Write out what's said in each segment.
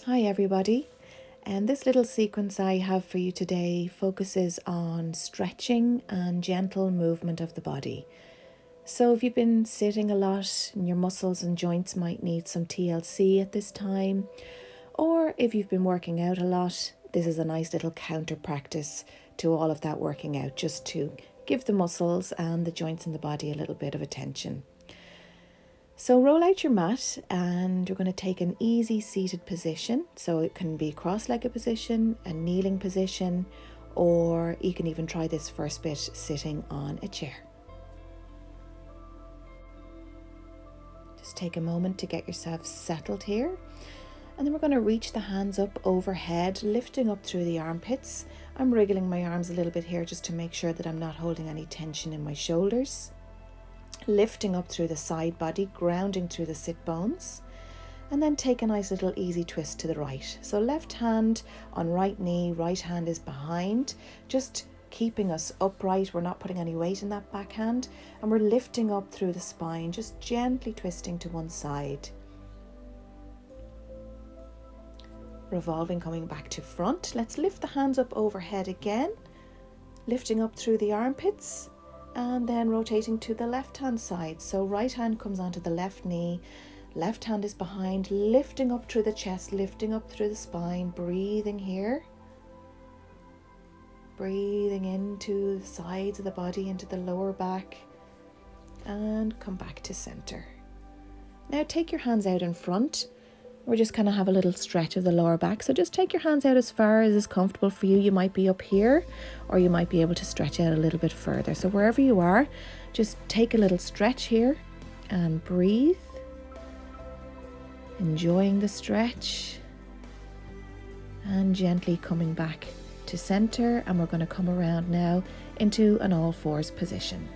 Hi everybody, and this little sequence I have for you today focuses on stretching and gentle movement of the body. So if you've been sitting a lot and your muscles and joints might need some TLC at this time, or if you've been working out a lot, this is a nice little counter practice to all of that working out, just to give the muscles and the joints in the body a little bit of attention. So roll out your mat and you're going to take an easy seated position. So it can be cross-legged position, a kneeling position, or you can even try this first bit sitting on a chair. Just take a moment to get yourself settled here. And then we're going to reach the hands up overhead, lifting up through the armpits. I'm wriggling my arms a little bit here just to make sure that I'm not holding any tension in my shoulders. Lifting up through the side body, grounding through the sit bones, and then take a nice little easy twist to the right. So left hand on right knee, right hand is behind, just keeping us upright. We're not putting any weight in that back hand, and we're lifting up through the spine, just gently twisting to one side. Revolving, coming back to front. Let's lift the hands up overhead again, lifting up through the armpits. And then rotating to the left hand side. So right hand comes onto the left knee, left hand is behind, lifting up through the chest, lifting up through the spine, breathing here. Breathing into the sides of the body, into the lower back, and come back to center. Now take your hands out in front. We're just kind of have a little stretch of the lower back. So just take your hands out as far as is comfortable for you. You might be up here, or you might be able to stretch out a little bit further. So wherever you are, just take a little stretch here and breathe. Enjoying the stretch. And gently coming back to center. And we're going to come around now into an all fours position.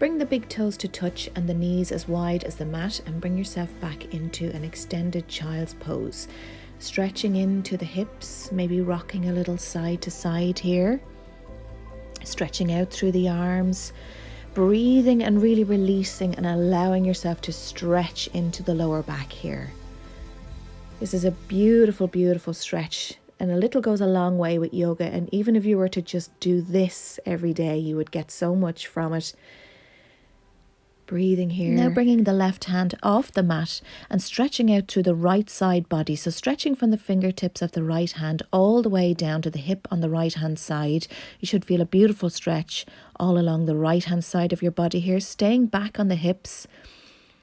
Bring the big toes to touch and the knees as wide as the mat, and bring yourself back into an extended child's pose. Stretching into the hips, maybe rocking a little side to side here. Stretching out through the arms. Breathing and really releasing and allowing yourself to stretch into the lower back here. This is a beautiful, beautiful stretch. And a little goes a long way with yoga. And even if you were to just do this every day, you would get so much from it. Breathing here. Now bringing the left hand off the mat and stretching out through the right side body. So stretching from the fingertips of the right hand all the way down to the hip on the right hand side. You should feel a beautiful stretch all along the right hand side of your body here. Staying back on the hips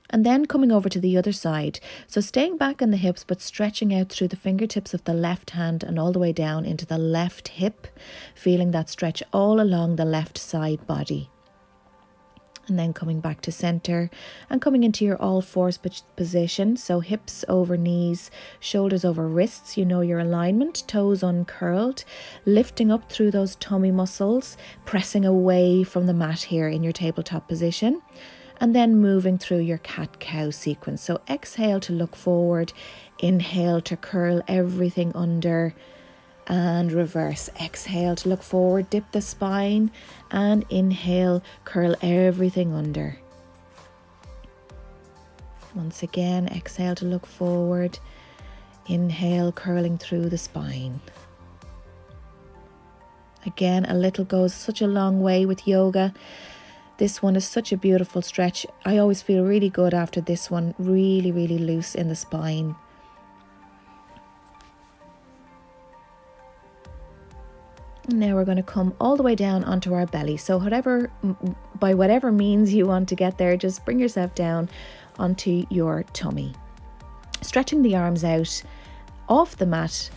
and then coming over to the other side. So staying back on the hips but stretching out through the fingertips of the left hand and all the way down into the left hip. Feeling that stretch all along the left side body. And then coming back to center and coming into your all fours position. So hips over knees, shoulders over wrists. You know your alignment, toes uncurled, lifting up through those tummy muscles, pressing away from the mat here in your tabletop position. And then moving through your cat-cow sequence. So exhale to look forward, inhale to curl everything under, and reverse. Exhale to look forward, dip the spine, and inhale, curl everything under. Once again, exhale to look forward, inhale, curling through the spine. Again, a little goes such a long way with yoga. This one is such a beautiful stretch. I always feel really good after this one, really, really loose in the spine. Now we're going to come all the way down onto our belly. So by whatever means you want to get there, just bring yourself down onto your tummy. Stretching the arms out off the mat.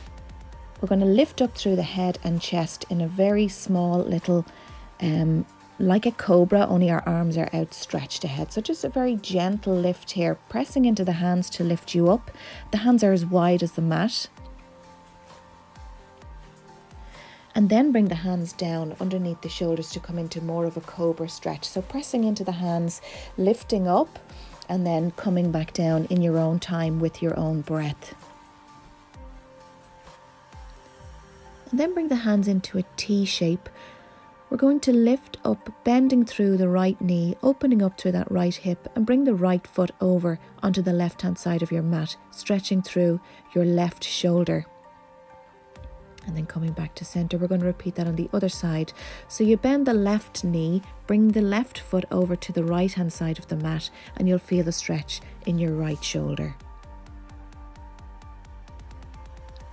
We're going to lift up through the head and chest in a very small little, like a cobra, only our arms are outstretched ahead. So just a very gentle lift here, pressing into the hands to lift you up. The hands are as wide as the mat. And then bring the hands down underneath the shoulders to come into more of a cobra stretch. So pressing into the hands, lifting up, and then coming back down in your own time with your own breath. And then bring the hands into a T shape, We're going to lift up, bending through the right knee, opening up through that right hip, and bring the right foot over onto the left hand side of your mat, stretching through your left shoulder. And then coming back to center, we're going to repeat that on the other side. So you bend the left knee, bring the left foot over to the right hand side of the mat, and you'll feel the stretch in your right shoulder.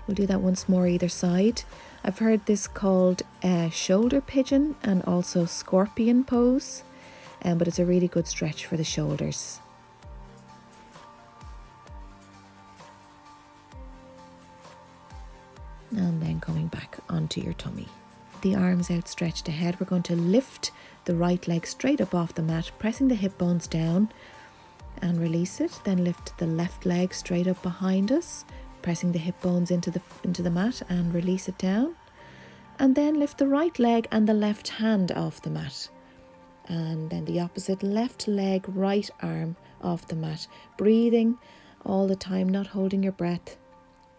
We'll do that once more either side. I've heard this called shoulder pigeon and also scorpion pose, but it's a really good stretch for the shoulders. And then coming back onto your tummy. The arms outstretched ahead, we're going to lift the right leg straight up off the mat, pressing the hip bones down and release it. Then lift the left leg straight up behind us, pressing the hip bones into the mat and release it down. And then lift the right leg and the left hand off the mat. And then the opposite, left leg, right arm off the mat. Breathing all the time, not holding your breath.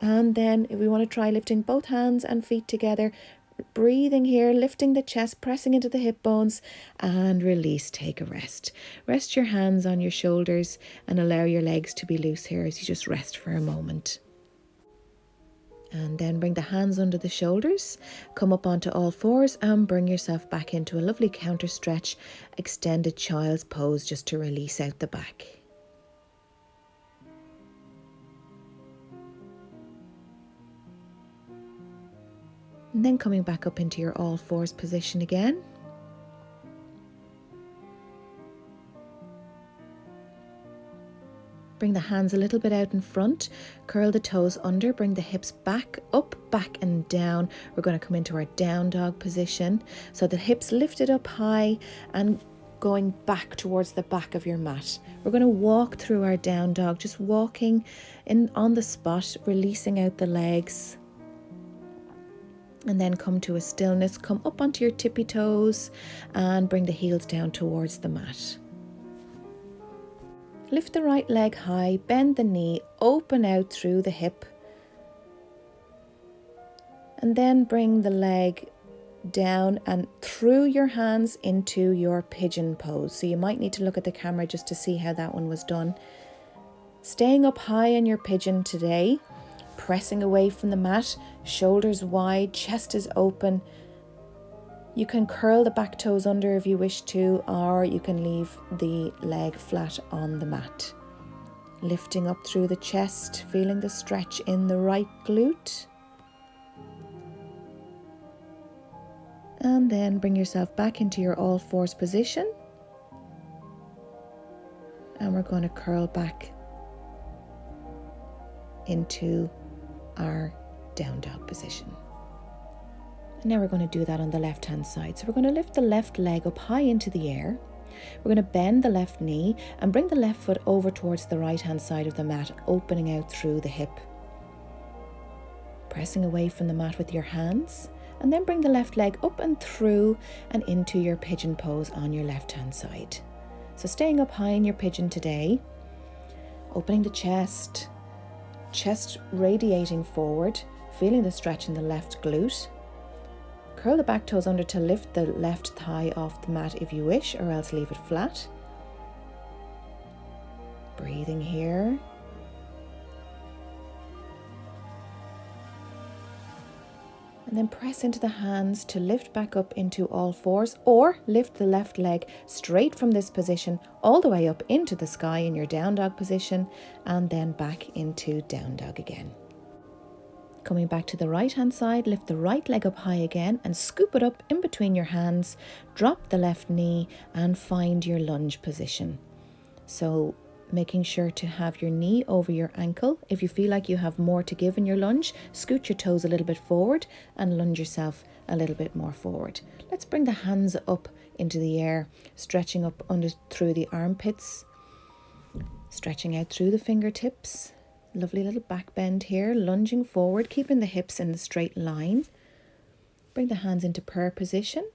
And then if we want to try lifting both hands and feet together, breathing here, lifting the chest, pressing into the hip bones, and release, take a rest. Rest your hands on your shoulders and allow your legs to be loose here as you just rest for a moment. And then bring the hands under the shoulders, come up onto all fours and bring yourself back into a lovely counter stretch, extended child's pose, just to release out the back. And then coming back up into your all fours position again. Bring the hands a little bit out in front, curl the toes under, bring the hips back, up, back and down. We're going to come into our down dog position. So the hips lifted up high and going back towards the back of your mat. We're going to walk through our down dog, just walking in on the spot, releasing out the legs. And then come to a stillness, come up onto your tippy toes and bring the heels down towards the mat. Lift the right leg high, bend the knee, open out through the hip. And then bring the leg down and through your hands into your pigeon pose. So you might need to look at the camera just to see how that one was done. Staying up high in your pigeon today, pressing away from the mat, shoulders wide, chest is open. You can curl the back toes under if you wish to, or you can leave the leg flat on the mat. Lifting up through the chest, feeling the stretch in the right glute. And then bring yourself back into your all fours position. And we're going to curl back into our down dog position. And now we're going to do that on the left hand side. So we're going to lift the left leg up high into the air. We're going to bend the left knee and bring the left foot over towards the right hand side of the mat, opening out through the hip. Pressing away from the mat with your hands, and then bring the left leg up and through and into your pigeon pose on your left hand side. So staying up high in your pigeon today, opening the chest radiating forward, feeling the stretch in the left glute. Curl the back toes under to lift the left thigh off the mat if you wish, or else leave it flat. Breathing here. And then press into the hands to lift back up into all fours, or lift the left leg straight from this position all the way up into the sky in your down dog position, and then back into down dog again. Coming back to the right hand side, lift the right leg up high again and scoop it up in between your hands. Drop the left knee and find your lunge position. So making sure to have your knee over your ankle. If you feel like you have more to give in your lunge, scoot your toes a little bit forward and lunge yourself a little bit more forward. Let's bring the hands up into the air, stretching up under through the armpits, stretching out through the fingertips. Lovely little back bend here, lunging forward, keeping the hips in the straight line. Bring the hands into prayer position,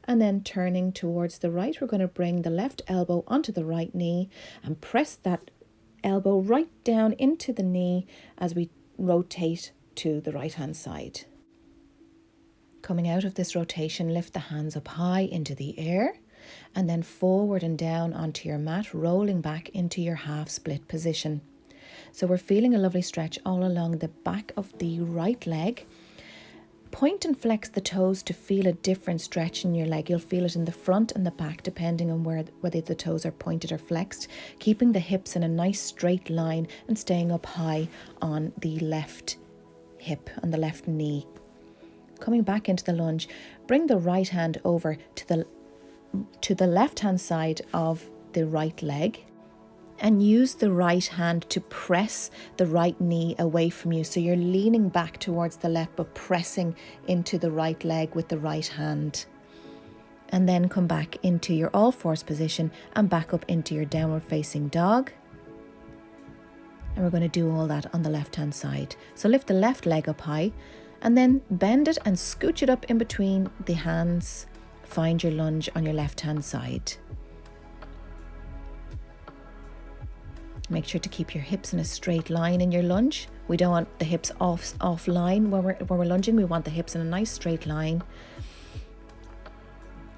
and then turning towards the right, we're going to bring the left elbow onto the right knee and press that elbow right down into the knee as we rotate to the right hand side. Coming out of this rotation, lift the hands up high into the air and then forward and down onto your mat, rolling back into your half split position. So we're feeling a lovely stretch all along the back of the right leg. Point and flex the toes to feel a different stretch in your leg. You'll feel it in the front and the back depending on whether the toes are pointed or flexed, keeping the hips in a nice straight line and staying up high on the left hip, on the left knee. Coming back into the lunge, bring the right hand over to the left hand side of the right leg and use the right hand to press the right knee away from you. So you're leaning back towards the left but pressing into the right leg with the right hand. And then come back into your all fours position and back up into your downward facing dog. And we're going to do all that on the left hand side. So lift the left leg up high and then bend it and scooch it up in between the hands. Find your lunge on your left hand side. Make sure to keep your hips in a straight line in your lunge. We don't want the hips off line when we're lunging. We want the hips in a nice straight line.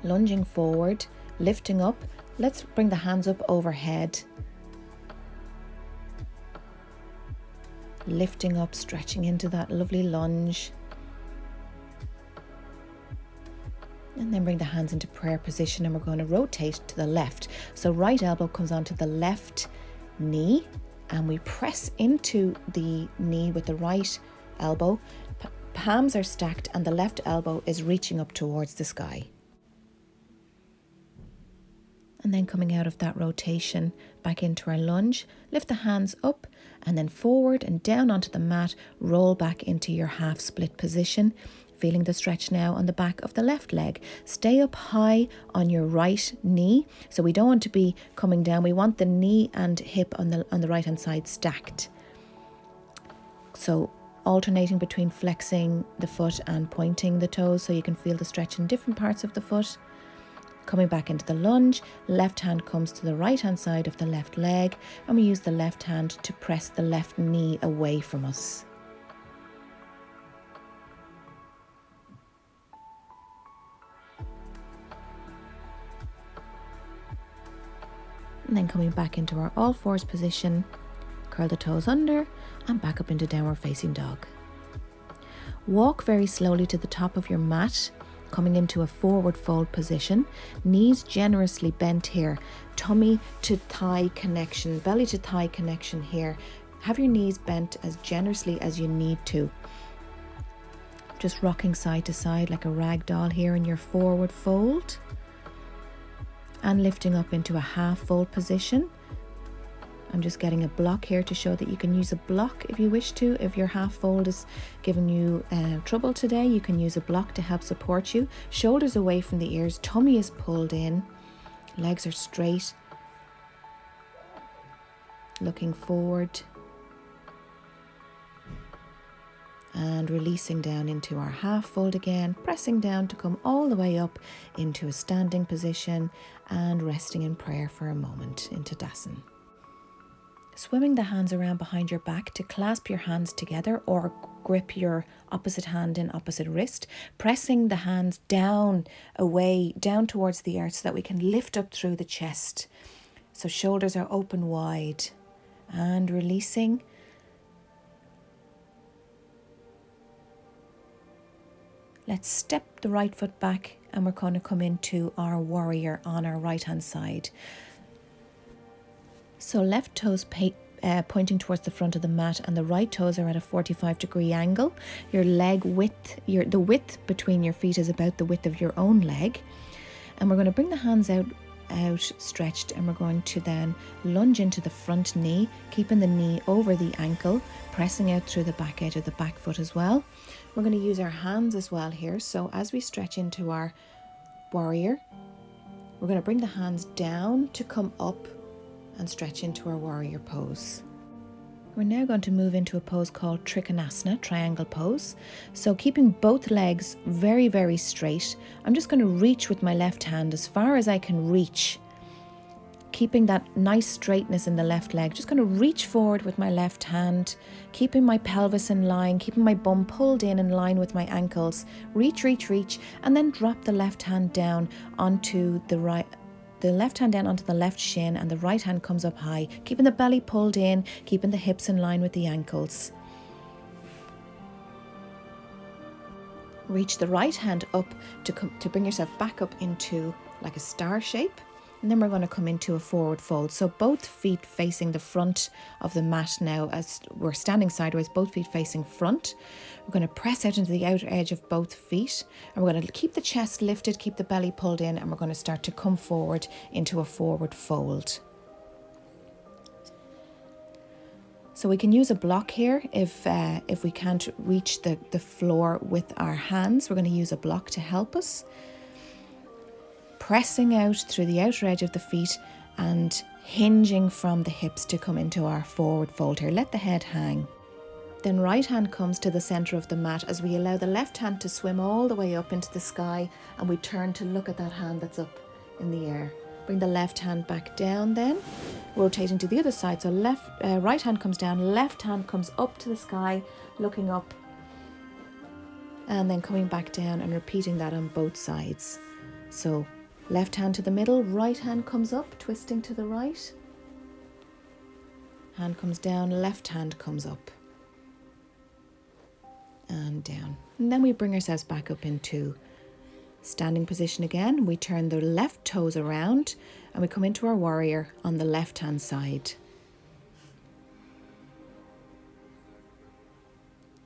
Lunging forward, lifting up. Let's bring the hands up overhead. Lifting up, stretching into that lovely lunge. And then bring the hands into prayer position and we're going to rotate to the left. So right elbow comes onto the left knee and we press into the knee with the right elbow. Palms are stacked and the left elbow is reaching up towards the sky. And then coming out of that rotation back into our lunge, lift the hands up and then forward and down onto the mat, roll back into your half split position. Feeling the stretch now on the back of the left leg. Stay up high on your right knee. So we don't want to be coming down. We want the knee and hip on the right hand side stacked. So alternating between flexing the foot and pointing the toes so you can feel the stretch in different parts of the foot. Coming back into the lunge, left hand comes to the right hand side of the left leg and we use the left hand to press the left knee away from us. And then coming back into our all fours position, curl the toes under and back up into downward facing dog. Walk very slowly to the top of your mat, coming into a forward fold position, knees generously bent here, tummy to thigh connection, belly to thigh connection here. Have your knees bent as generously as you need to. Just rocking side to side like a rag doll here in your forward fold. And lifting up into a half fold position. I'm just getting a block here to show that you can use a block if you wish to. If your half fold is giving you trouble today, you can use a block to help support you. Shoulders away from the ears, tummy is pulled in, legs are straight. Looking forward. And releasing down into our half fold again, pressing down to come all the way up into a standing position and resting in prayer for a moment into Tadasana. Swimming the hands around behind your back to clasp your hands together or grip your opposite hand in opposite wrist, pressing the hands down away, down towards the earth so that we can lift up through the chest. So shoulders are open wide and releasing. Let's step the right foot back and we're going to come into our warrior on our right hand side. So left toes pointing towards the front of the mat and the right toes are at a 45-degree angle. Your leg width, the width between your feet is about the width of your own leg. And we're going to bring the hands out stretched and we're going to then lunge into the front knee, keeping the knee over the ankle, pressing out through the back edge of the back foot as well. We're going to use our hands as well here. So as we stretch into our warrior, we're going to bring the hands down to come up and stretch into our warrior pose. We're now going to move into a pose called Trikonasana, triangle pose. So keeping both legs very, very straight, I'm just going to reach with my left hand as far as I can reach, keeping that nice straightness in the left leg. Just going to reach forward with my left hand, keeping my pelvis in line, keeping my bum pulled in line with my ankles. Reach, reach, reach, and then drop the left hand down onto the right. The left hand down onto the left shin, and the right hand comes up high, keeping the belly pulled in, keeping the hips in line with the ankles. Reach the right hand up to bring yourself back up into like a star shape. And then we're going to come into a forward fold. So both feet facing the front of the mat now, as we're standing sideways, both feet facing front. We're going to press out into the outer edge of both feet. And we're going to keep the chest lifted, keep the belly pulled in, and we're going to start to come forward into a forward fold. So we can use a block here if we can't reach the floor with our hands. We're going to use a block to help us. Pressing out through the outer edge of the feet and hinging from the hips to come into our forward fold here. Let the head hang. Then right hand comes to the centre of the mat as we allow the left hand to swim all the way up into the sky, and we turn to look at that hand that's up in the air. Bring the left hand back down then, rotating to the other side. So right hand comes down, left hand comes up to the sky, looking up, and then coming back down, and repeating that on both sides. So left hand to the middle, right hand comes up, twisting to the right. Hand comes down, left hand comes up. And down. And then we bring ourselves back up into standing position again. We turn the left toes around and we come into our warrior on the left hand side.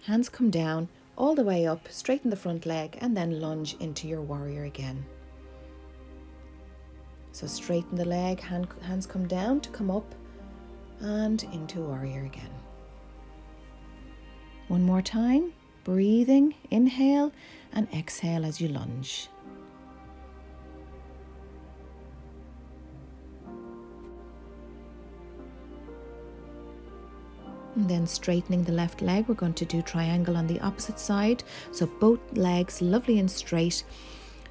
Hands come down all the way up, straighten the front leg, and then lunge into your warrior again. So straighten the leg, hands come down to come up and into warrior again. One more time, breathing, inhale and exhale as you lunge. And then straightening the left leg, we're going to do triangle on the opposite side. So both legs lovely and straight.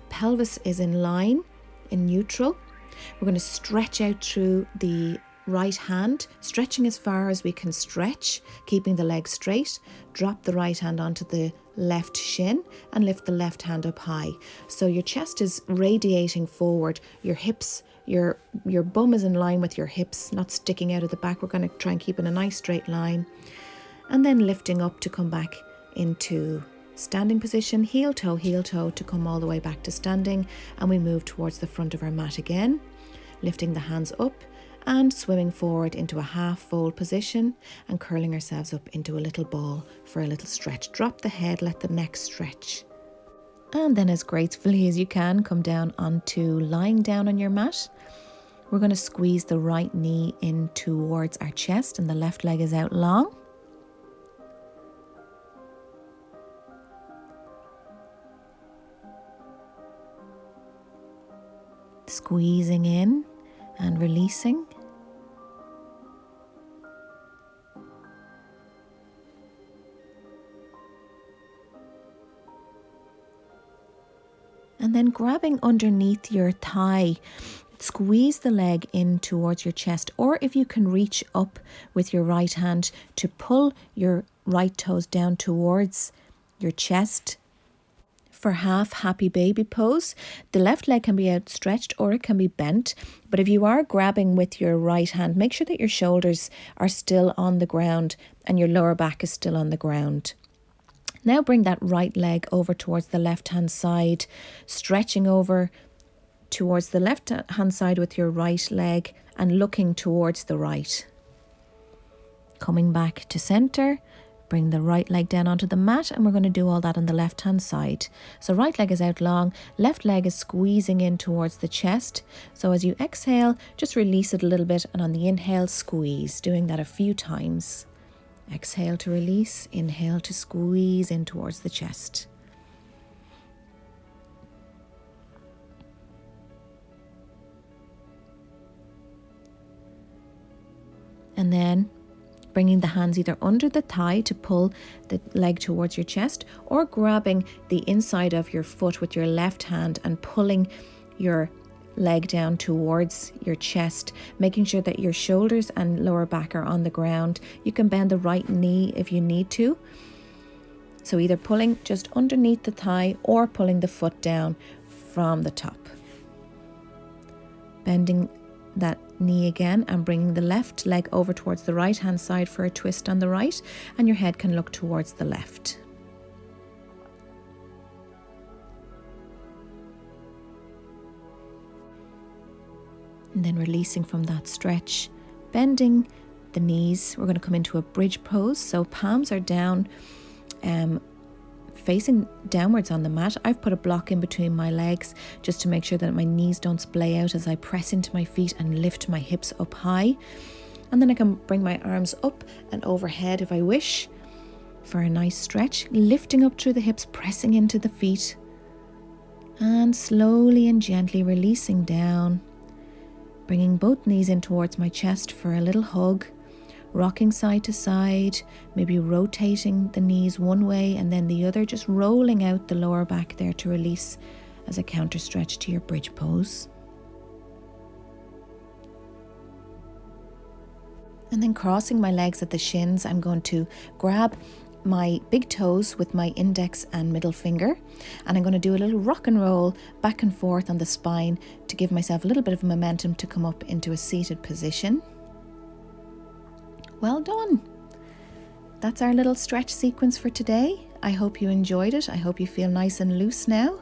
Pelvis is in line, in neutral. We're going to stretch out through the right hand, stretching as far as we can stretch, keeping the leg straight. Drop the right hand onto the left shin and lift the left hand up high. So your chest is radiating forward, your hips, your bum is in line with your hips, not sticking out of the back. We're going to try and keep in a nice straight line. And then lifting up to come back into standing position, heel toe to come all the way back to standing, and we move towards the front of our mat again, lifting the hands up and swimming forward into a half fold position and curling ourselves up into a little ball for a little stretch. Drop the head, let the neck stretch. And then as gracefully as you can, come down onto lying down on your mat. We're going to squeeze the right knee in towards our chest and the left leg is out long. Squeezing in and releasing. And then grabbing underneath your thigh, squeeze the leg in towards your chest, or if you can reach up with your right hand to pull your right toes down towards your chest. For half happy baby pose, the left leg can be outstretched or it can be bent. But if you are grabbing with your right hand, make sure that your shoulders are still on the ground and your lower back is still on the ground. Now bring that right leg over towards the left hand side, stretching over towards the left hand side with your right leg and looking towards the right. Coming back to center. Bring the right leg down onto the mat and we're going to do all that on the left hand side. So right leg is out long, left leg is squeezing in towards the chest. So as you exhale, just release it a little bit and on the inhale, squeeze. Doing that a few times. Exhale to release, inhale to squeeze in towards the chest. And then bringing the hands either under the thigh to pull the leg towards your chest, or grabbing the inside of your foot with your left hand and pulling your leg down towards your chest, making sure that your shoulders and lower back are on the ground. You can bend the right knee if you need to. So either pulling just underneath the thigh or pulling the foot down from the top. Bending that knee again and bringing the left leg over towards the right hand side for a twist on the right, and your head can look towards the left. And then releasing from that stretch, bending the knees. We're going to come into a bridge pose. So palms are down, facing downwards on the mat. I've put a block in between my legs just to make sure that my knees don't splay out as I press into my feet and lift my hips up high. And then I can bring my arms up and overhead if I wish for a nice stretch, lifting up through the hips, pressing into the feet, and slowly and gently releasing down, bringing both knees in towards my chest for a little hug. Rocking side to side, maybe rotating the knees one way and then the other, just rolling out the lower back there to release as a counter stretch to your bridge pose. And then crossing my legs at the shins, I'm going to grab my big toes with my index and middle finger, and I'm going to do a little rock and roll back and forth on the spine to give myself a little bit of momentum to come up into a seated position. Well done. That's our little stretch sequence for today. I hope you enjoyed it. I hope you feel nice and loose now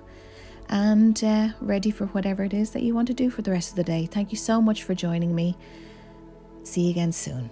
and ready for whatever it is that you want to do for the rest of the day. Thank you so much for joining me. See you again soon.